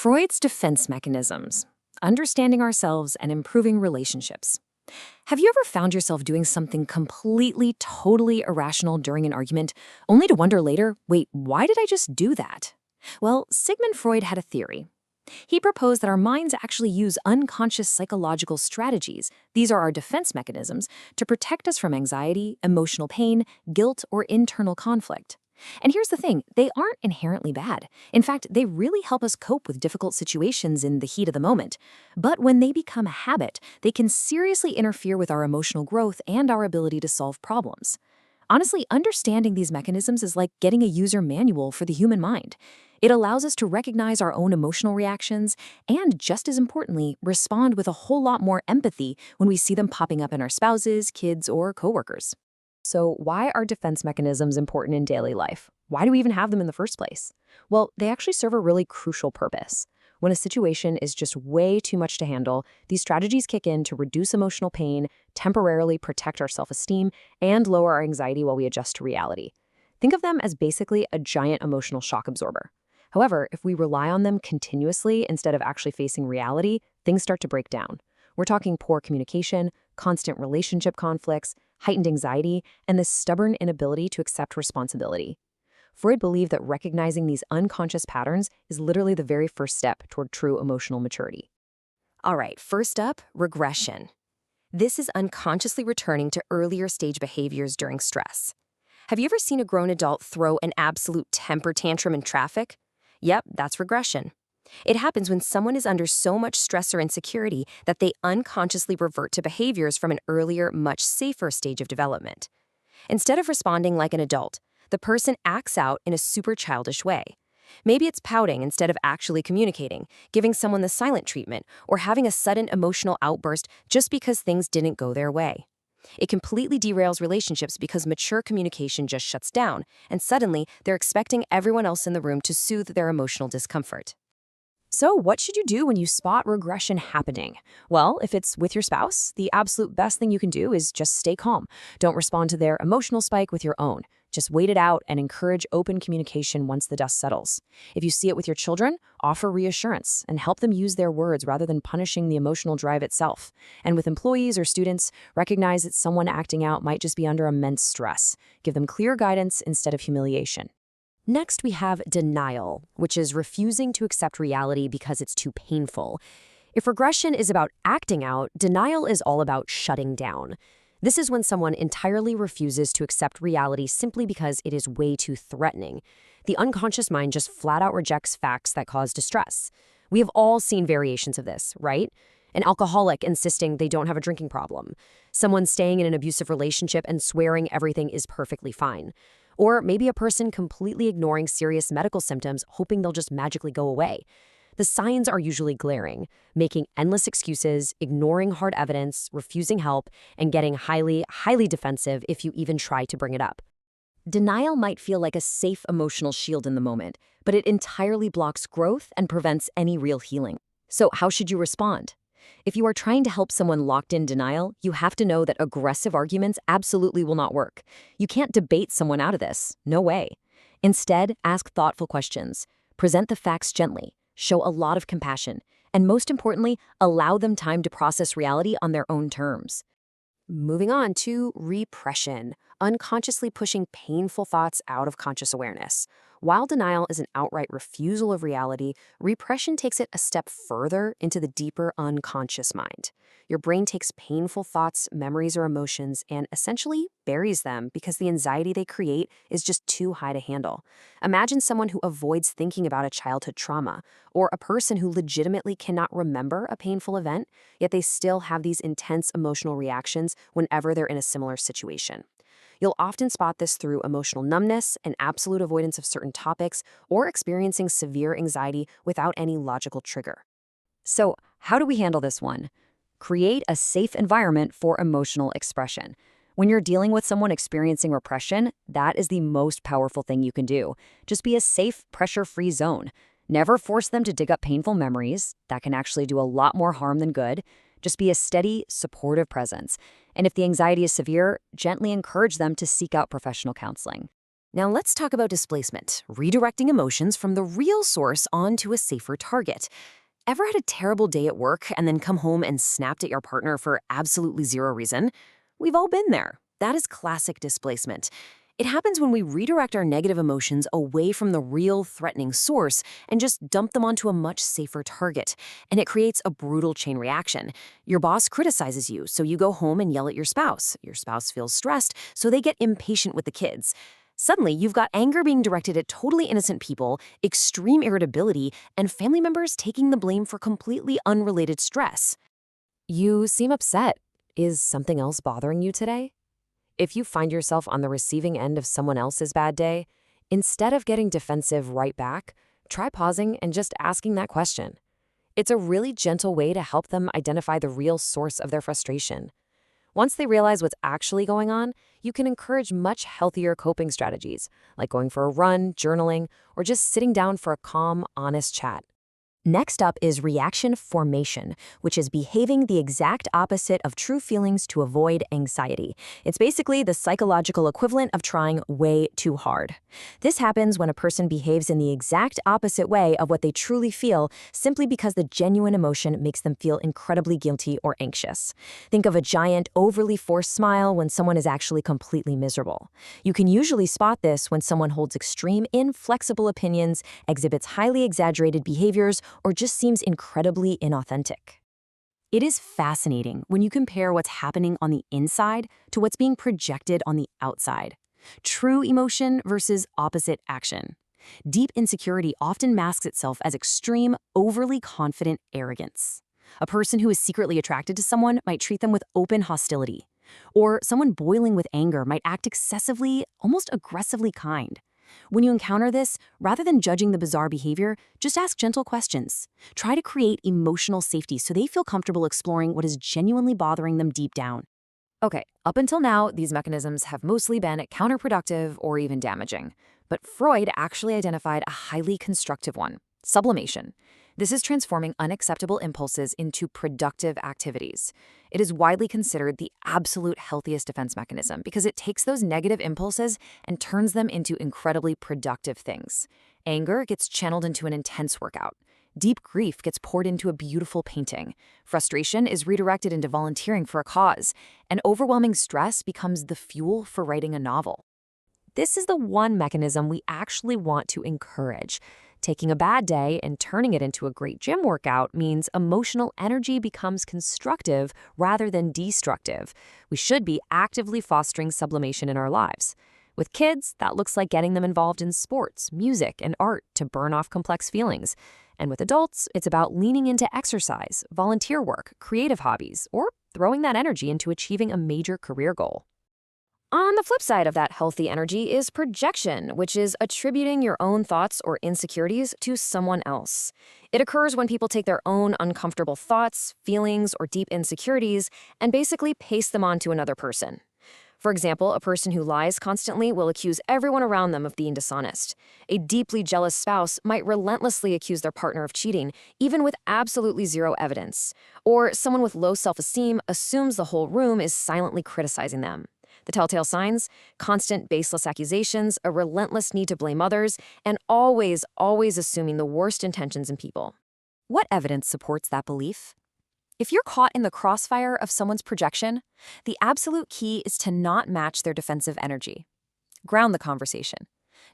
Freud's defense mechanisms, understanding ourselves and improving relationships. Have you ever found yourself doing something completely, totally irrational during an argument, only to wonder later, wait, why did I just do that? Well, Sigmund Freud had a theory. He proposed that our minds actually use unconscious psychological strategies, these are our defense mechanisms, to protect us from anxiety, emotional pain, guilt, or internal conflict. And here's the thing, they aren't inherently bad. In fact, they really help us cope with difficult situations in the heat of the moment. But when they become a habit, they can seriously interfere with our emotional growth and our ability to solve problems. Honestly, understanding these mechanisms is like getting a user manual for the human mind. It allows us to recognize our own emotional reactions and, just as importantly, respond with a whole lot more empathy when we see them popping up in our spouses, kids, or coworkers. So why are defense mechanisms important in daily life? Why do we even have them in the first place? Well, they actually serve a really crucial purpose. When a situation is just way too much to handle, these strategies kick in to reduce emotional pain, temporarily protect our self-esteem, and lower our anxiety while we adjust to reality. Think of them as basically a giant emotional shock absorber. However, if we rely on them continuously instead of actually facing reality, things start to break down. We're talking poor communication, constant relationship conflicts, heightened anxiety, and this stubborn inability to accept responsibility. Freud believed that recognizing these unconscious patterns is literally the very first step toward true emotional maturity. All right, first up, regression. This is unconsciously returning to earlier stage behaviors during stress. Have you ever seen a grown adult throw an absolute temper tantrum in traffic? Yep, that's regression. It happens when someone is under so much stress or insecurity that they unconsciously revert to behaviors from an earlier, much safer stage of development. Instead of responding like an adult, the person acts out in a super childish way. Maybe it's pouting instead of actually communicating, giving someone the silent treatment, or having a sudden emotional outburst just because things didn't go their way. It completely derails relationships because mature communication just shuts down, and suddenly they're expecting everyone else in the room to soothe their emotional discomfort. So what should you do when you spot regression happening? Well, if it's with your spouse, the absolute best thing you can do is just stay calm. Don't respond to their emotional spike with your own. Just wait it out and encourage open communication once the dust settles. If you see it with your children, offer reassurance and help them use their words rather than punishing the emotional drive itself. And with employees or students, recognize that someone acting out might just be under immense stress. Give them clear guidance instead of humiliation. Next, we have denial, which is refusing to accept reality because it's too painful. If regression is about acting out, denial is all about shutting down. This is when someone entirely refuses to accept reality simply because it is way too threatening. The unconscious mind just flat out rejects facts that cause distress. We have all seen variations of this, right? An alcoholic insisting they don't have a drinking problem. Someone staying in an abusive relationship and swearing everything is perfectly fine. Or maybe a person completely ignoring serious medical symptoms, hoping they'll just magically go away. The signs are usually glaring, making endless excuses, ignoring hard evidence, refusing help, and getting highly, highly defensive if you even try to bring it up. Denial might feel like a safe emotional shield in the moment, but it entirely blocks growth and prevents any real healing. So how should you respond? If you are trying to help someone locked in denial, you have to know that aggressive arguments absolutely will not work. You can't debate someone out of this. No way. Instead, ask thoughtful questions. Present the facts gently. Show a lot of compassion. And most importantly, allow them time to process reality on their own terms. Moving on to repression, unconsciously pushing painful thoughts out of conscious awareness. While denial is an outright refusal of reality, repression takes it a step further into the deeper unconscious mind. Your brain takes painful thoughts, memories, or emotions and essentially buries them because the anxiety they create is just too high to handle. Imagine someone who avoids thinking about a childhood trauma, or a person who legitimately cannot remember a painful event, yet they still have these intense emotional reactions whenever they're in a similar situation. You'll often spot this through emotional numbness, an absolute avoidance of certain topics, or experiencing severe anxiety without any logical trigger. So how do we handle this one? Create a safe environment for emotional expression. When you're dealing with someone experiencing repression, that is the most powerful thing you can do. Just be a safe, pressure-free zone. Never force them to dig up painful memories. That can actually do a lot more harm than good. Just be a steady, supportive presence. And if the anxiety is severe, gently encourage them to seek out professional counseling. Now let's talk about displacement, redirecting emotions from the real source onto a safer target. Ever had a terrible day at work and then come home and snapped at your partner for absolutely zero reason? We've all been there. That is classic displacement. It happens when we redirect our negative emotions away from the real threatening source and just dump them onto a much safer target. And it creates a brutal chain reaction. Your boss criticizes you, so you go home and yell at your spouse. Your spouse feels stressed, so they get impatient with the kids. Suddenly, you've got anger being directed at totally innocent people, extreme irritability, and family members taking the blame for completely unrelated stress. You seem upset. Is something else bothering you today? If you find yourself on the receiving end of someone else's bad day, instead of getting defensive right back, try pausing and just asking that question. It's a really gentle way to help them identify the real source of their frustration. Once they realize what's actually going on, you can encourage much healthier coping strategies, like going for a run, journaling, or just sitting down for a calm, honest chat. Next up is reaction formation, which is behaving the exact opposite of true feelings to avoid anxiety. It's basically the psychological equivalent of trying way too hard. This happens when a person behaves in the exact opposite way of what they truly feel, simply because the genuine emotion makes them feel incredibly guilty or anxious. Think of a giant, overly forced smile when someone is actually completely miserable. You can usually spot this when someone holds extreme, inflexible opinions, exhibits highly exaggerated behaviors, or just seems incredibly inauthentic. It is fascinating when you compare what's happening on the inside to what's being projected on the outside. True emotion versus opposite action. Deep insecurity often masks itself as extreme, overly confident arrogance. A person who is secretly attracted to someone might treat them with open hostility. Or someone boiling with anger might act excessively, almost aggressively kind. When you encounter this, rather than judging the bizarre behavior, just ask gentle questions. Try to create emotional safety so they feel comfortable exploring what is genuinely bothering them deep down. Okay, up until now, these mechanisms have mostly been counterproductive or even damaging. But Freud actually identified a highly constructive one: sublimation. This is transforming unacceptable impulses into productive activities. It is widely considered the absolute healthiest defense mechanism because it takes those negative impulses and turns them into incredibly productive things. Anger gets channeled into an intense workout. Deep grief gets poured into a beautiful painting. Frustration is redirected into volunteering for a cause. And overwhelming stress becomes the fuel for writing a novel. This is the one mechanism we actually want to encourage. Taking a bad day and turning it into a great gym workout means emotional energy becomes constructive rather than destructive. We should be actively fostering sublimation in our lives. With kids, that looks like getting them involved in sports, music, and art to burn off complex feelings. And with adults, it's about leaning into exercise, volunteer work, creative hobbies, or throwing that energy into achieving a major career goal. On the flip side of that healthy energy is projection, which is attributing your own thoughts or insecurities to someone else. It occurs when people take their own uncomfortable thoughts, feelings, or deep insecurities and basically paste them onto another person. For example, a person who lies constantly will accuse everyone around them of being dishonest. A deeply jealous spouse might relentlessly accuse their partner of cheating, even with absolutely zero evidence. Or someone with low self-esteem assumes the whole room is silently criticizing them. The telltale signs: constant baseless accusations, a relentless need to blame others, and always assuming the worst intentions in people. What evidence supports that belief? If you're caught in the crossfire of someone's projection, the absolute key is to not match their defensive energy. Ground the conversation.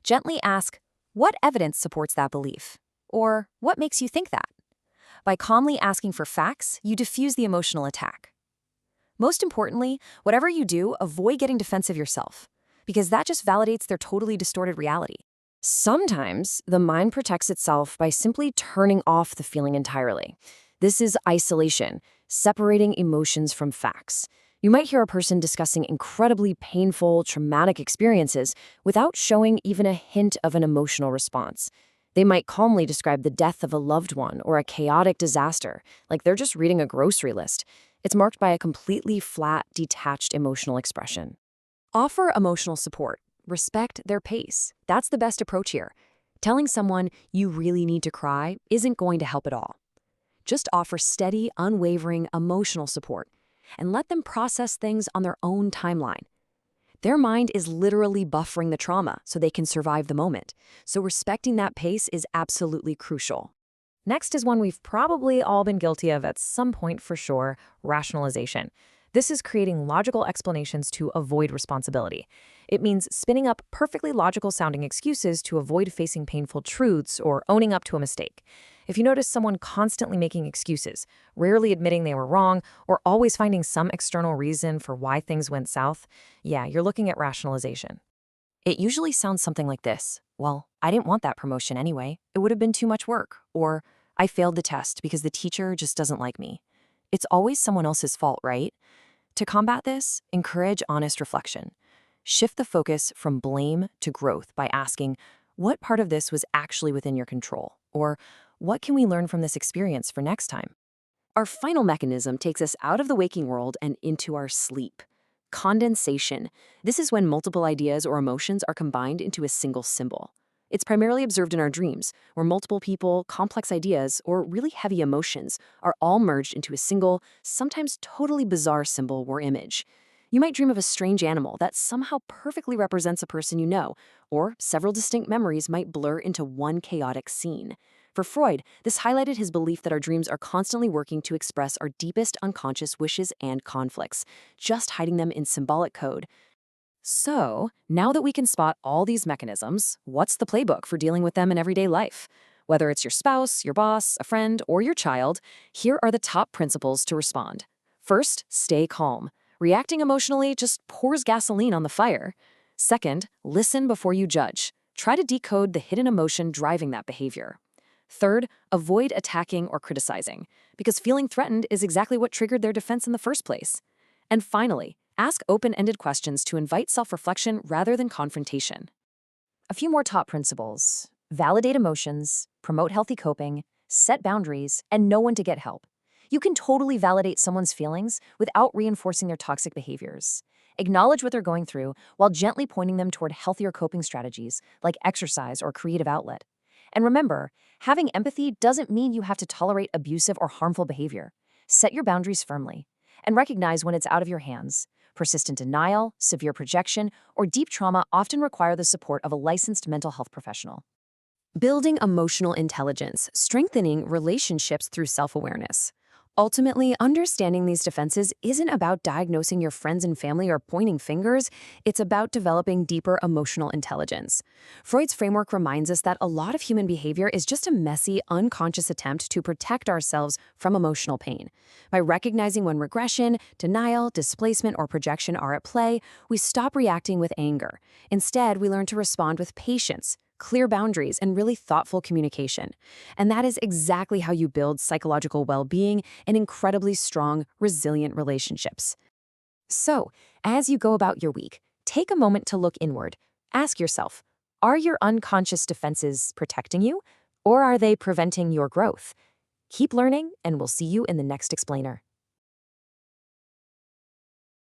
Gently ask, what evidence supports that belief? Or what makes you think that? By calmly asking for facts, you diffuse the emotional attack. Most importantly, whatever you do, avoid getting defensive yourself, because that just validates their totally distorted reality. Sometimes, the mind protects itself by simply turning off the feeling entirely. This is isolation, separating emotions from facts. You might hear a person discussing incredibly painful, traumatic experiences without showing even a hint of an emotional response. They might calmly describe the death of a loved one or a chaotic disaster, like they're just reading a grocery list. It's marked by a completely flat, detached emotional expression. Offer emotional support. Respect their pace. That's the best approach here. Telling someone you really need to cry isn't going to help at all. Just offer steady, unwavering emotional support and let them process things on their own timeline. Their mind is literally buffering the trauma so they can survive the moment. So respecting that pace is absolutely crucial. Next is one we've probably all been guilty of at some point for sure, rationalization. This is creating logical explanations to avoid responsibility. It means spinning up perfectly logical sounding excuses to avoid facing painful truths or owning up to a mistake. If you notice someone constantly making excuses, rarely admitting they were wrong, or always finding some external reason for why things went south, yeah, you're looking at rationalization. It usually sounds something like this. Well, I didn't want that promotion anyway. It would have been too much work. Or, I failed the test because the teacher just doesn't like me. It's always someone else's fault, right? To combat this, encourage honest reflection. Shift the focus from blame to growth by asking, what part of this was actually within your control? Or, what can we learn from this experience for next time? Our final mechanism takes us out of the waking world and into our sleep. Condensation. This is when multiple ideas or emotions are combined into a single symbol. It's primarily observed in our dreams, where multiple people, complex ideas, or really heavy emotions are all merged into a single, sometimes totally bizarre symbol or image. You might dream of a strange animal that somehow perfectly represents a person you know, or several distinct memories might blur into one chaotic scene. For Freud, this highlighted his belief that our dreams are constantly working to express our deepest unconscious wishes and conflicts, just hiding them in symbolic code. So, now that we can spot all these mechanisms, what's the playbook for dealing with them in everyday life? Whether it's your spouse, your boss, a friend, or your child, here are the top principles to respond. First, stay calm. Reacting emotionally just pours gasoline on the fire. Second, listen before you judge. Try to decode the hidden emotion driving that behavior. Third, avoid attacking or criticizing, because feeling threatened is exactly what triggered their defense in the first place. And finally, ask open-ended questions to invite self-reflection rather than confrontation. A few more top principles. Validate emotions, promote healthy coping, set boundaries, and know when to get help. You can totally validate someone's feelings without reinforcing their toxic behaviors. Acknowledge what they're going through while gently pointing them toward healthier coping strategies like exercise or creative outlet. And remember, having empathy doesn't mean you have to tolerate abusive or harmful behavior. Set your boundaries firmly and recognize when it's out of your hands. Persistent denial, severe projection, or deep trauma often require the support of a licensed mental health professional. Building emotional intelligence, strengthening relationships through self-awareness. Ultimately, understanding these defenses isn't about diagnosing your friends and family or pointing fingers. It's about developing deeper emotional intelligence. Freud's framework reminds us that a lot of human behavior is just a messy, unconscious attempt to protect ourselves from emotional pain. By recognizing when regression, denial, displacement, or projection are at play, we stop reacting with anger. Instead, we learn to respond with patience, clear boundaries, and really thoughtful communication. And that is exactly how you build psychological well-being and incredibly strong, resilient relationships. So, as you go about your week, take a moment to look inward. Ask yourself, are your unconscious defenses protecting you, or are they preventing your growth? Keep learning, and we'll see you in the next explainer.